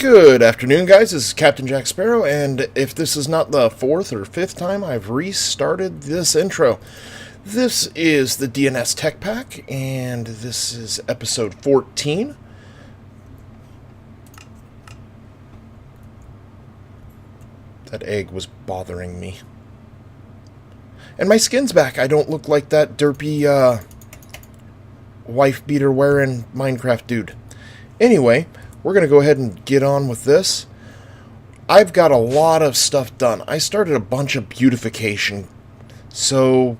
Good afternoon, guys. This is CaptJacSparo, and if this is not the fourth or fifth time I've restarted this intro, this is the DNS Techpack, and this is episode 14. That egg was bothering me. And my skin's back. I don't look like that derpy, wife-beater wearing Minecraft dude. Anyway, we're going to go ahead and get on with this. I've got a lot of stuff done. I started a bunch of beautification, so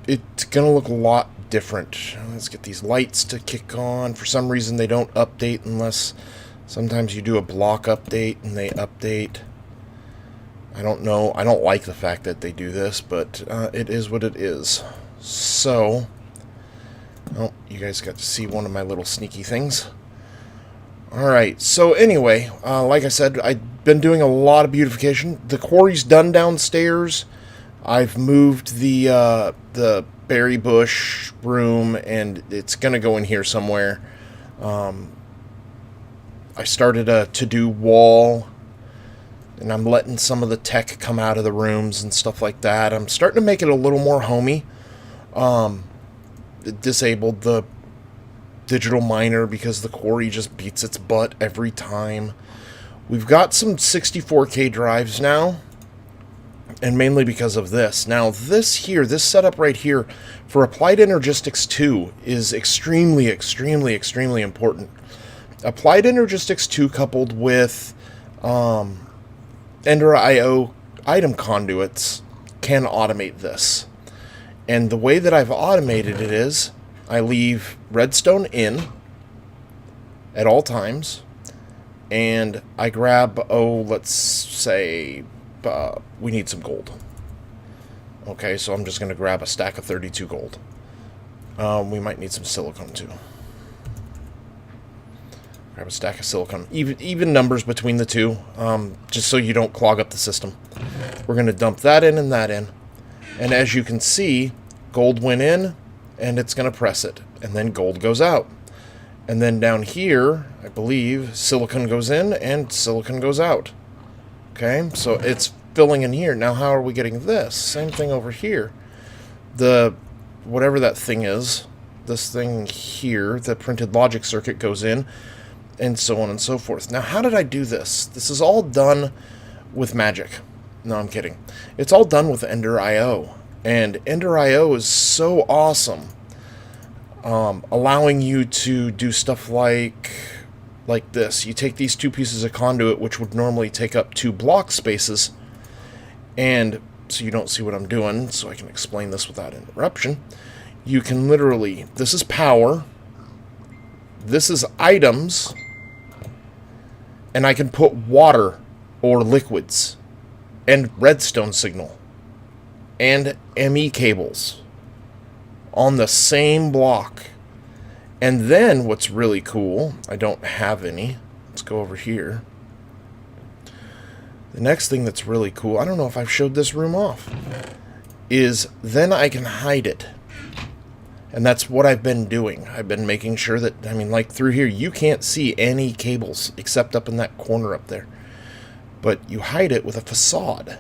it's going to look a lot different. Let's get these lights to kick on. For some reason, they don't update unless sometimes you do a block update and they update. I don't know. I don't like the fact that they do this, but it is what it is. So, oh, you guys got to see one of my little sneaky things. Alright, so anyway, like I said, I've been doing a lot of beautification. The quarry's done downstairs. I've moved the berry bush room, and it's going to go in here somewhere. I started a to-do wall, and I'm letting some of the tech come out of the rooms and stuff like that. I'm starting to make it a little more homey. Disabled the digital miner because the quarry just beats its butt every time. We've got some 64K drives now, and mainly because of this. Now this setup right here for Applied Energistics 2 is extremely important. Applied Energistics 2 coupled with Ender IO item conduits can automate this. And the way that I've automated it is I leave redstone in at all times, and I grab, let's say we need some gold. Okay, so I'm just going to grab a stack of 32 gold. We might need some silicone too. Grab a stack of silicone. Even numbers between the two, just so you don't clog up the system. We're going to dump that in and that in. And as you can see, gold went in, and it's going to press it, and then gold goes out. And then down here, I believe, silicon goes in and silicon goes out. Okay, so it's filling in here. Now how are we getting this? Same thing over here. Whatever that thing is, this thing here, the printed logic circuit goes in, and so on and so forth. Now how did I do this? This is all done with magic. No, I'm kidding. It's all done with Ender IO. And Ender IO is so awesome, allowing you to do stuff like this. You take these two pieces of conduit, which would normally take up 2 block spaces, and so you don't see what I'm doing, so I can explain this without interruption. You can literally, this is power, this is items, and I can put water or liquids and redstone signal and ME cables on the same block. And then what's really cool, I don't have any. Let's go over here. The next thing that's really cool, I don't know if I've showed this room off, is then I can hide it. And that's what I've been doing. I've been making sure that, I mean, like through here, you can't see any cables except up in that corner up there. But you hide it with a facade.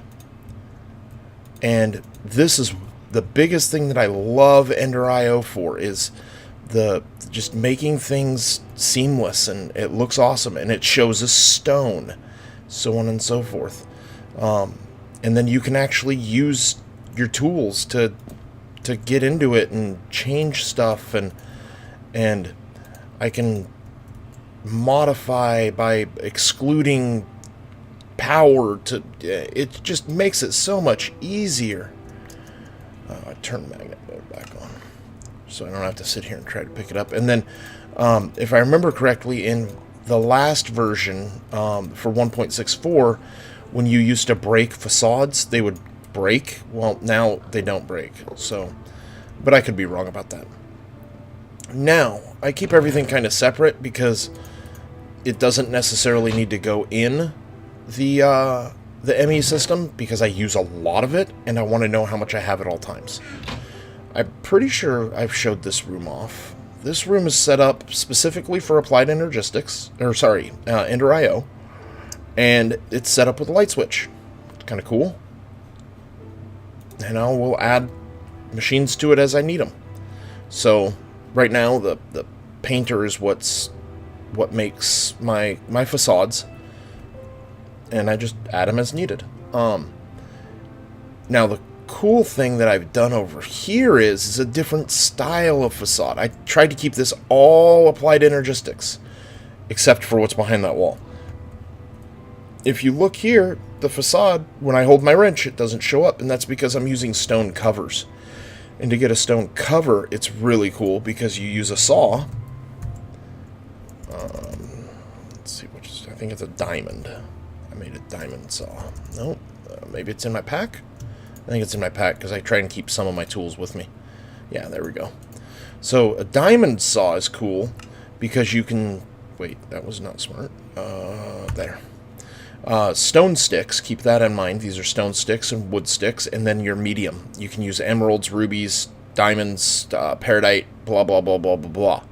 And this is the biggest thing that I love Ender IO for, is just making things seamless, and it looks awesome, and it shows a stone, so on and so forth. And then you can actually use your tools to get into it and change stuff, and I can modify by excluding power to it. Just makes it so much easier. I turn the magnet mode back on so I don't have to sit here and try to pick it up. And then if I remember correctly, in the last version for 1.64, when you used to break facades, they would break. Well, now they don't break, so, but I could be wrong about that. Now I keep everything kind of separate because it doesn't necessarily need to go in the ME system, because I use a lot of it and I want to know how much I have at all times. I'm pretty sure I've showed this room off this room is set up specifically for Applied Energistics, or sorry, Ender IO, and it's set up with a light switch. It's kind of cool. And I will add machines to it as I need them. So right now the painter is what makes my facades, and I just add them as needed. Now the cool thing that I've done over here is a different style of facade. I tried to keep this all Applied Energistics, except for what's behind that wall. If you look here, the facade, when I hold my wrench, it doesn't show up, and that's because I'm using stone covers. And to get a stone cover, it's really cool because you use a saw. Let's see, I think it's a diamond. I made a diamond saw. Nope, maybe it's in my pack? I think it's in my pack because I try and keep some of my tools with me. Yeah, there we go. So a diamond saw is cool because you can... Wait, that was not smart. There. Stone sticks, keep that in mind. These are stone sticks and wood sticks, and then your medium. You can use emeralds, rubies, diamonds, peridite, blah, blah, blah, blah, blah, blah.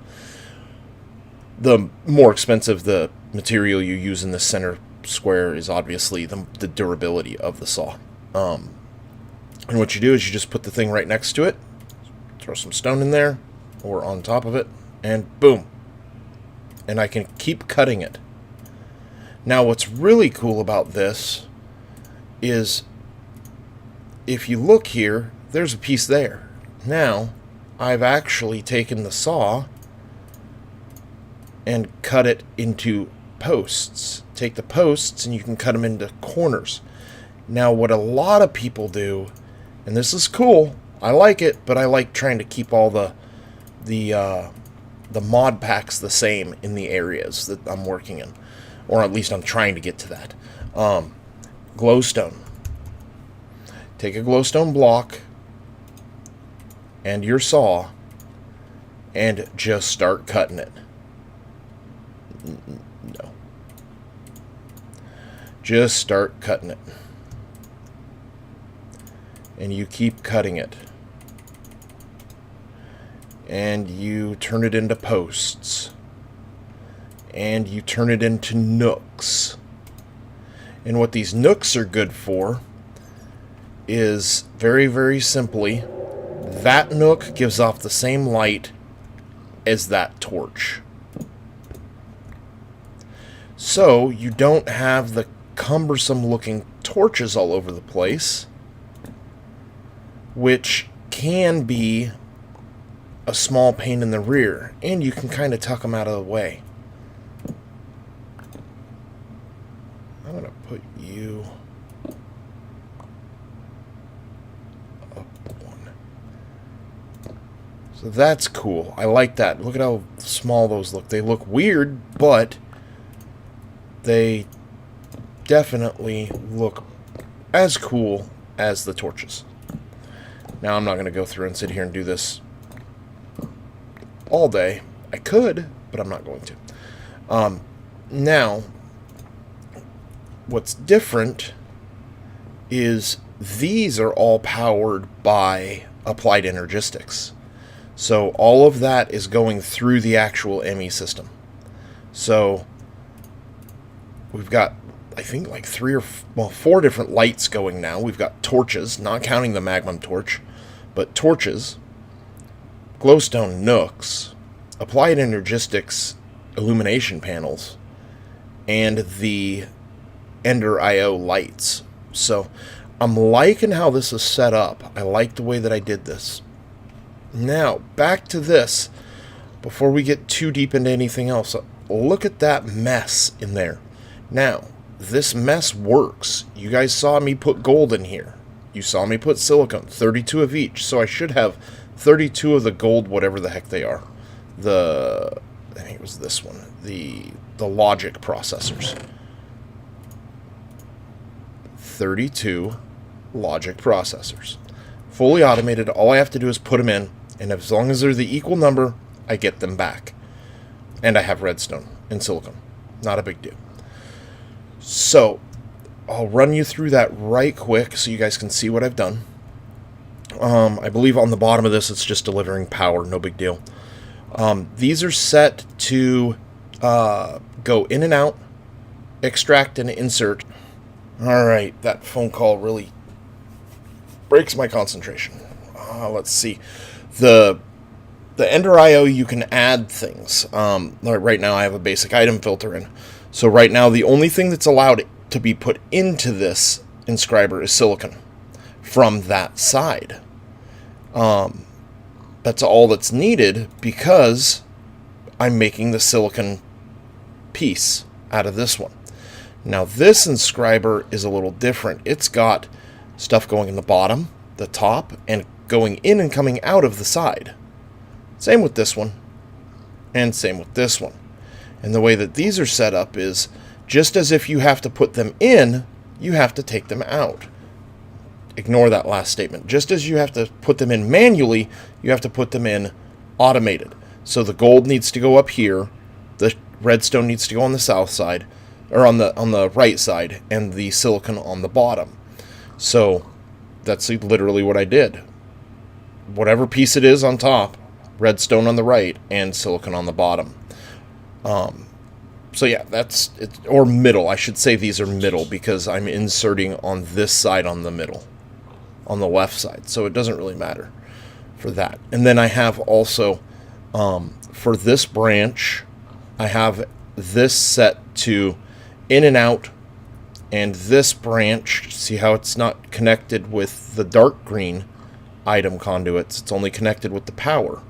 The more expensive the material you use in the center square is obviously the durability of the saw. And what you do is you just put the thing right next to it, throw some stone in there, or on top of it, and boom. And I can keep cutting it. Now what's really cool about this is if you look here, there's a piece there. Now I've actually taken the saw and cut it into posts. Take the posts and you can cut them into corners. Now what a lot of people do, and this is cool, I like it, but I like trying to keep all the mod packs the same in the areas that I'm working in. Or at least I'm trying to get to that. Glowstone. Take a glowstone block and your saw and just start cutting it. No. Just start cutting it. And you keep cutting it. And you turn it into posts. And you turn it into nooks. And what these nooks are good for is very, very simply, that nook gives off the same light as that torch. So you don't have the cumbersome looking torches all over the place, which can be a small pain in the rear, and you can kind of tuck them out of the way. I'm going to put you up one. So that's cool. I like that. Look at how small those look. They look weird, but they definitely look as cool as the torches. Now, I'm not going to go through and sit here and do this all day. I could, but I'm not going to. Now, what's different is these are all powered by Applied Energistics. So all of that is going through the actual ME system. So we've got, I think, like 4 different lights going now. We've got torches, not counting the Magnum torch, but torches, glowstone nooks, Applied Energistics illumination panels, and the Ender IO lights. So I'm liking how this is set up. I like the way that I did this. Now, back to this. Before we get too deep into anything else, look at that mess in there. Now, this mess works. You guys saw me put gold in here. You saw me put silicone, 32 of each. So I should have 32 of the gold, whatever the heck they are. I think it was this one. The logic processors. 32 logic processors. Fully automated. All I have to do is put them in, and as long as they're the equal number, I get them back. And I have redstone and silicone. Not a big deal. So, I'll run you through that right quick so you guys can see what I've done. I believe on the bottom of this it's just delivering power, no big deal. These are set to go in and out, extract and insert. Alright, that phone call really breaks my concentration. Let's see. The Ender IO, you can add things. Right now I have a basic item filter in. So right now the only thing that's allowed to be put into this inscriber is silicon from that side. That's all that's needed because I'm making the silicon piece out of this one. Now this inscriber is a little different. It's got stuff going in the bottom, the top, and going in and coming out of the side. Same with this one, and same with this one. And the way that these are set up is just as if you have to put them in, you have to take them out. Ignore that last statement. Just as you have to put them in manually, you have to put them in automated. So the gold needs to go up here, the redstone needs to go on the south side, or on the right side, and the silicon on the bottom. So that's literally what I did. Whatever piece it is on top, redstone on the right, and silicon on the bottom. So yeah, that's it, or middle. I should say these are middle because I'm inserting on this side on the middle, on the left side. So it doesn't really matter for that. And then I have also, for this branch, I have this set to in and out, and this branch, see how it's not connected with the dark green item conduits, it's only connected with the power.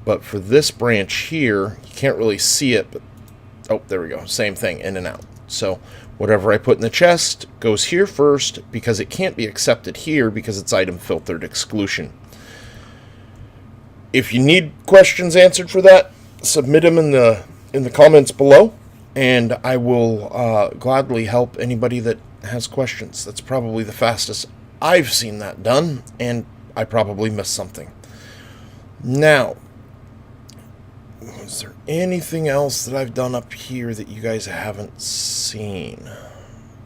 But for this branch here, you can't really see it, but oh, there we go, same thing, in and out. So whatever I put in the chest goes here first because it can't be accepted here because it's item filtered exclusion. If you need questions answered for that, submit them in the comments below, and I will gladly help anybody that has questions. That's probably the fastest I've seen that done, and I probably missed something. Now, is there anything else that I've done up here that you guys haven't seen?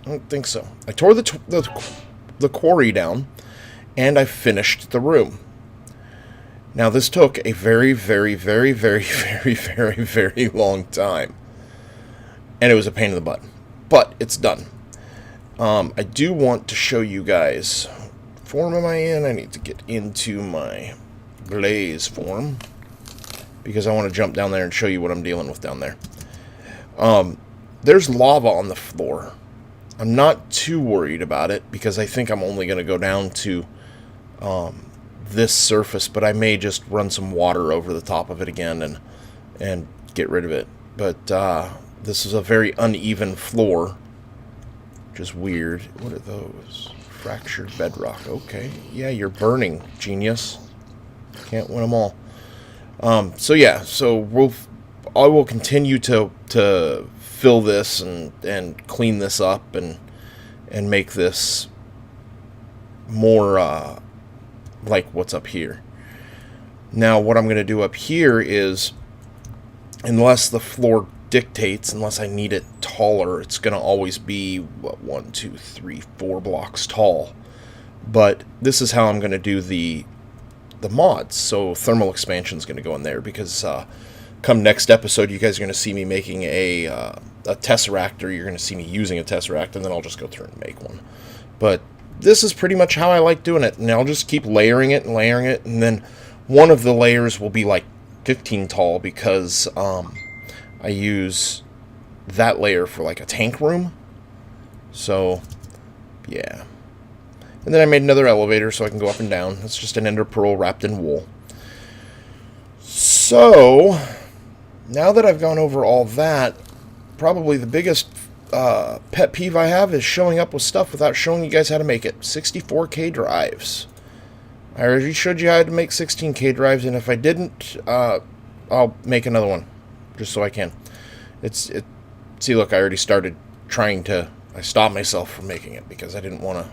I don't think so. I tore the quarry down, and I finished the room. Now, this took a very, very, very, very, very, very, very long time. And it was a pain in the butt. But it's done. I do want to show you guys. Form am I in? I need to get into my Blaze form, because I want to jump down there and show you what I'm dealing with down there. There's lava on the floor. I'm not too worried about it, because I think I'm only going to go down to this surface, but I may just run some water over the top of it again and get rid of it. But this is a very uneven floor, which is weird. What are those? Fractured bedrock. Okay. Yeah, you're burning, genius. Can't win them all. So yeah, so I will continue to fill this and clean this up and make this more like what's up here. Now what I'm going to do up here is, unless the floor dictates, unless I need it taller, it's going to always be, what, 1, 2, 3, 4 blocks tall. But this is how I'm going to do the mods. So thermal expansion is going to go in there, because come next episode you guys are going to see me making a tesseract, or you're going to see me using a tesseract, and then I'll just go through and make one. But this is pretty much how I like doing it, and I'll just keep layering it, and then one of the layers will be like 15 tall, because I use that layer for like a tank room. So yeah. And then I made another elevator so I can go up and down. It's just an ender pearl wrapped in wool. So now that I've gone over all that, probably the biggest pet peeve I have is showing up with stuff without showing you guys how to make it. 64K drives. I already showed you how to make 16K drives, and if I didn't, I'll make another one, just so I can. See, look, I already started trying to. I stopped myself from making it because I didn't want to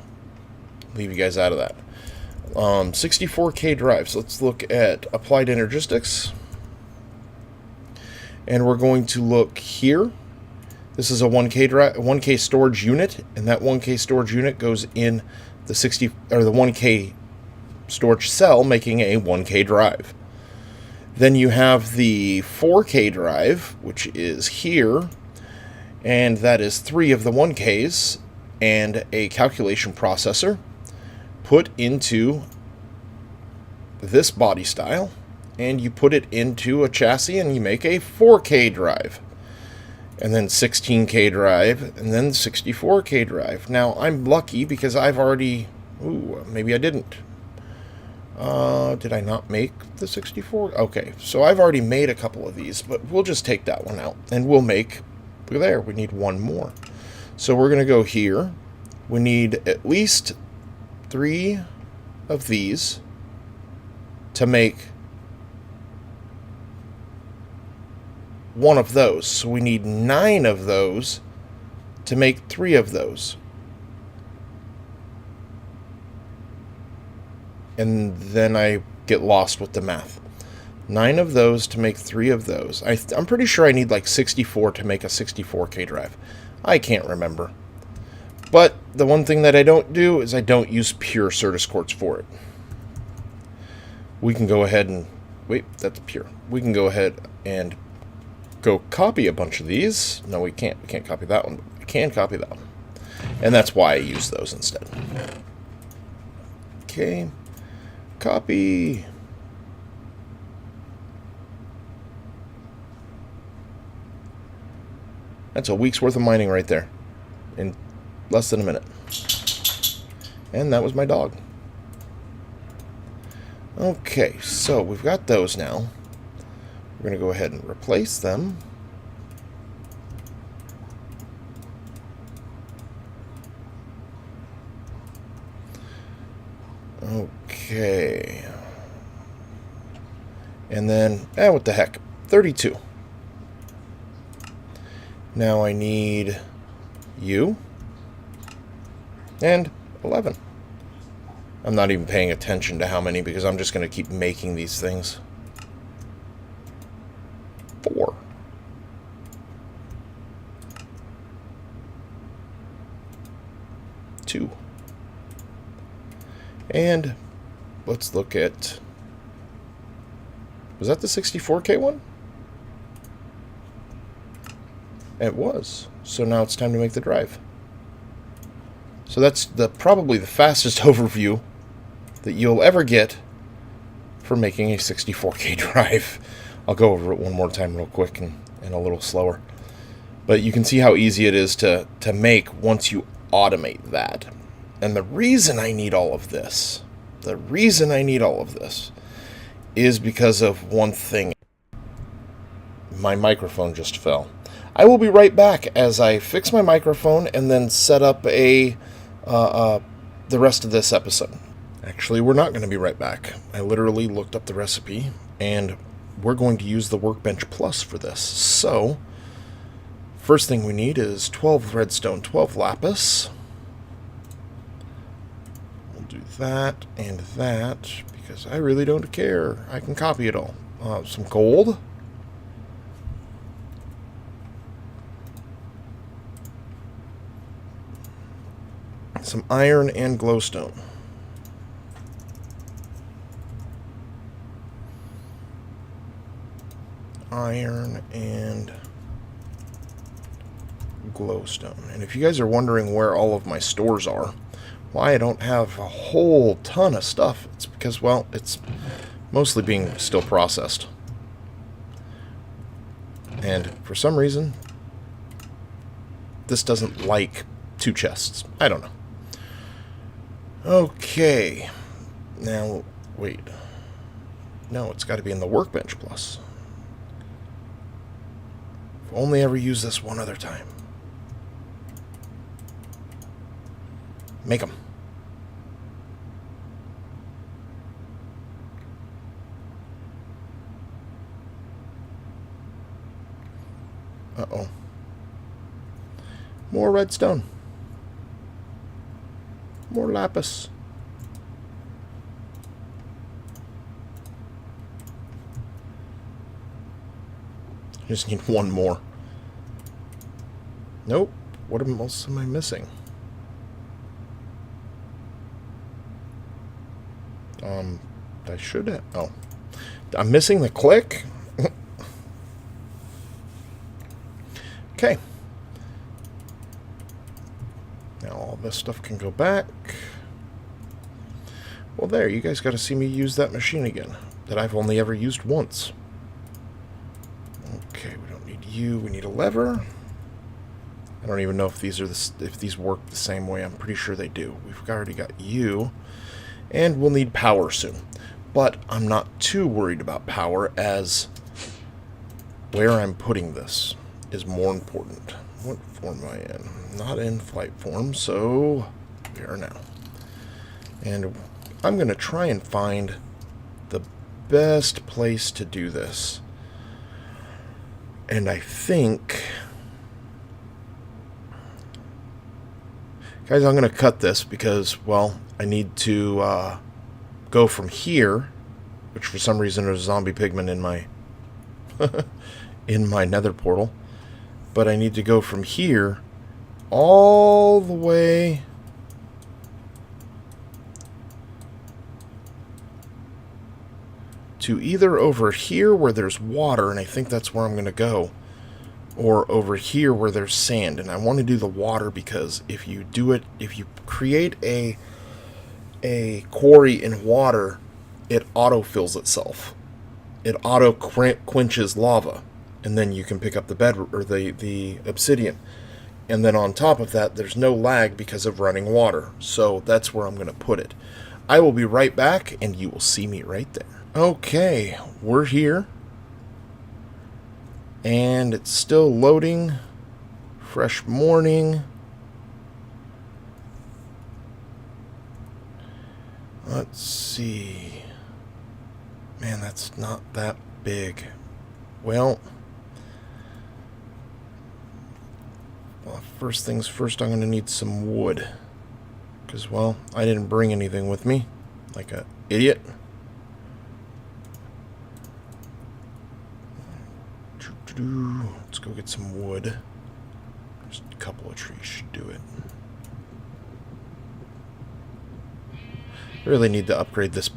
leave you guys out of that. 64K drives. Let's look at Applied Energistics, and we're going to look here. This is a 1K storage unit, and that 1K storage unit goes in the 1K storage cell, making a 1K drive. Then you have the 4K drive, which is here, and that is 3 of the 1Ks and a calculation processor put into this body style, and you put it into a chassis and you make a 4K drive, and then 16K drive, and then 64K drive. Now, I'm lucky because I've already... Ooh, maybe I didn't. Did I not make the 64? Okay, so I've already made a couple of these, but we'll just take that one out, and we'll make... Look there, we need one more. So we're going to go here. We need at least 3 of these to make one of those. So we need 9 of those to make 3 of those. And then I get lost with the math. 9 of those to make 3 of those. I'm pretty sure I need like 64 to make a 64K drive. I can't remember. But the one thing that I don't do is I don't use pure Certus quartz for it. We can go ahead and... Wait, that's pure. We can go ahead and go copy a bunch of these. No, we can't. We can't copy that one. But we can copy that one. And that's why I use those instead. Okay. Copy. That's a week's worth of mining right there. In less than a minute. And that was my dog. Okay, so we've got those now. We're going to go ahead and replace them. Okay. And then, what the heck? 32. Now I need you. And 11. I'm not even paying attention to how many because I'm just going to keep making these things. 4. 2. And let's look at... Was that the 64K one? It was. So now it's time to make the drive. So that's probably the fastest overview that you'll ever get for making a 64K drive. I'll go over it one more time real quick and a little slower. But you can see how easy it is to make once you automate that. And the reason I need all of this, is because of one thing. My microphone just fell. I will be right back as I fix my microphone and then set up the rest of this episode. Actually, we're not going to be right back. I literally looked up the recipe, and we're going to use the Workbench Plus for this. So, first thing we need is 12 redstone, 12 lapis. We'll do that and that, because I really don't care. I can copy it all. Some gold. Some iron and glowstone. Iron and glowstone. And if you guys are wondering where all of my stores are, why I don't have a whole ton of stuff, it's because, well, it's mostly being still processed. And for some reason, this doesn't like 2 chests. I don't know. Okay. Now, wait. No, it's got to be in the Workbench Plus. If only ever use this one other time. Make them. Uh-oh. More redstone. More lapis. Just need one more. Nope. What else am I missing? I should have... Oh. I'm missing the click. Okay. Now all this stuff can go back. Well, there, you guys got to see me use that machine again that I've only ever used once. Okay, we don't need you. We need a lever. I don't even know if these are if these work the same way. I'm pretty sure they do. We've already got you, and we'll need power soon. But I'm not too worried about power, as where I'm putting this is more important. What form am I in? Not in flight form, so we are now. And I'm going to try and find the best place to do this. And I think... Guys, I'm going to cut this because, well, I need to go from here, which for some reason there's a zombie pigman in my in my nether portal. But I need to go from here all the way to either over here where there's water, and I think that's where I'm going to go, or over here where there's sand. And I want to do the water because if you do it, if you create a quarry in water, it auto-fills itself. It auto-quenches lava. And then you can pick up the bed or the obsidian. And then on top of that, there's no lag because of running water. So that's where I'm going to put it. I will be right back, and you will see me right there. Okay, we're here. And it's still loading. Fresh morning. Let's see. Man, that's not that big. Well, first things first, I'm going to need some wood. Because, well, I didn't bring anything with me. Like an idiot. Let's go get some wood. Just a couple of trees should do it. I really need to upgrade this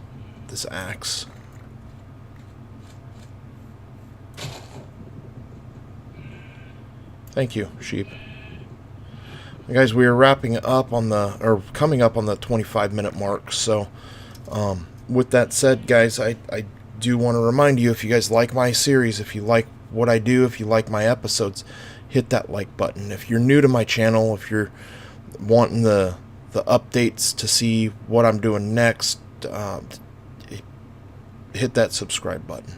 axe. Thank you, sheep. Guys, we are wrapping up on the, or coming up on the 25-minute mark. So, with that said, guys, I do want to remind you, if you guys like my series, if you like what I do, if you like my episodes, hit that like button. If you're new to my channel, if you're wanting the updates to see what I'm doing next, hit that subscribe button.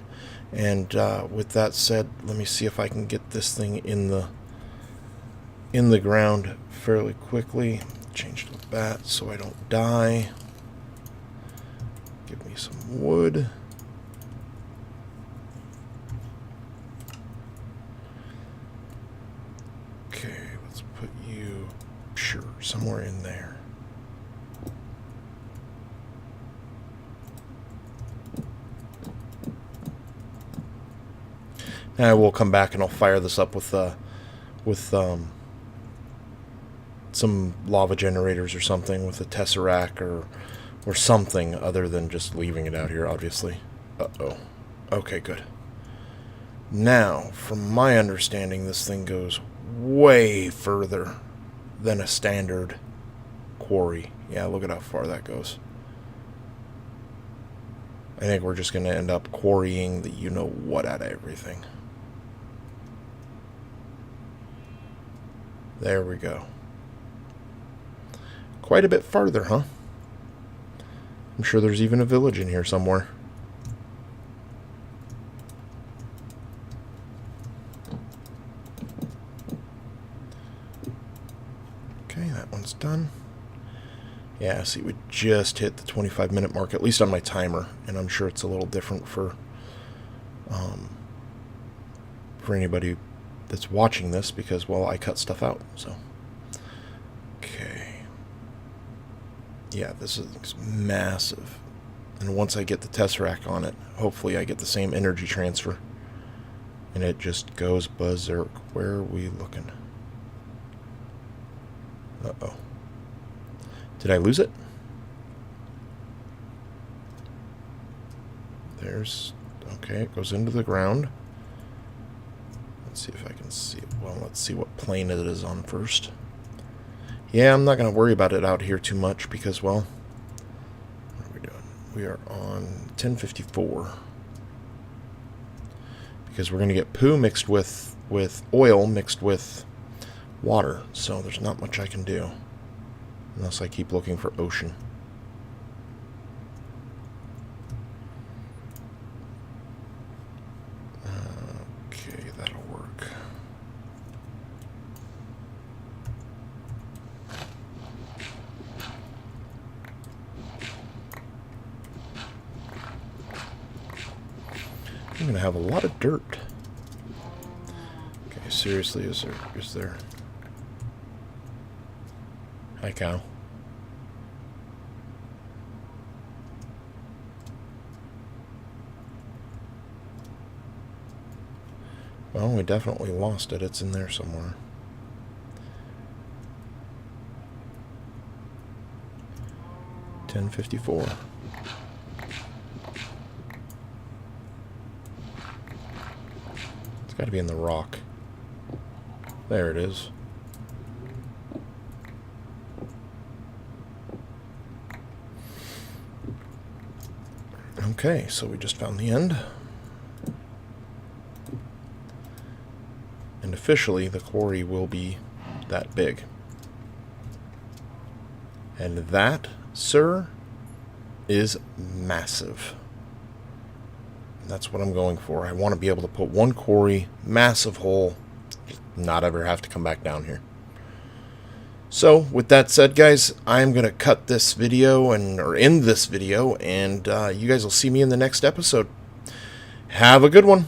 And with that said, let me see if I can get this thing in the ground fairly quickly. Change the bat so I don't die. Give me some wood. Okay, let's put you, sure, somewhere in there. And I will come back and I'll fire this up with some lava generators or something, with a tesseract or something other than just leaving it out here, obviously. Uh-oh. Okay, good. Now, from my understanding, this thing goes way further than a standard quarry. Yeah, look at how far that goes. I think we're just going to end up quarrying the you-know-what out of everything. There we go. Quite a bit farther, huh? I'm sure there's even a village in here somewhere. Okay, that one's done. Yeah, see, we just hit the 25-minute mark, at least on my timer, and I'm sure it's a little different for anybody that's watching this, because, well, I cut stuff out, so. Okay. Yeah, this is massive. And once I get the tesseract on it, hopefully I get the same energy transfer. And it just goes berserk. Where are we looking? Uh-oh. Did I lose it? There's... Okay, it goes into the ground. Let's see if I can see it. Well, let's see what plane it is on first. Yeah, I'm not going to worry about it out here too much because, well, what are we doing? We are on 1054. Because we're going to get poo mixed with oil mixed with water. So there's not much I can do unless I keep looking for ocean. Okay, that'll work. I'm going to have a lot of dirt. Okay, seriously, is there... Hi, cow. Well, we definitely lost it. It's in there somewhere. $10.54. It's got to be in the rock. There it is. Okay, so we just found the end. And officially, the quarry will be that big. And that, sir, is massive. That's what I'm going for. I want to be able to put one quarry, massive hole, not ever have to come back down here. So, with that said, guys, I'm going to cut this video or end this video, and you guys will see me in the next episode. Have a good one.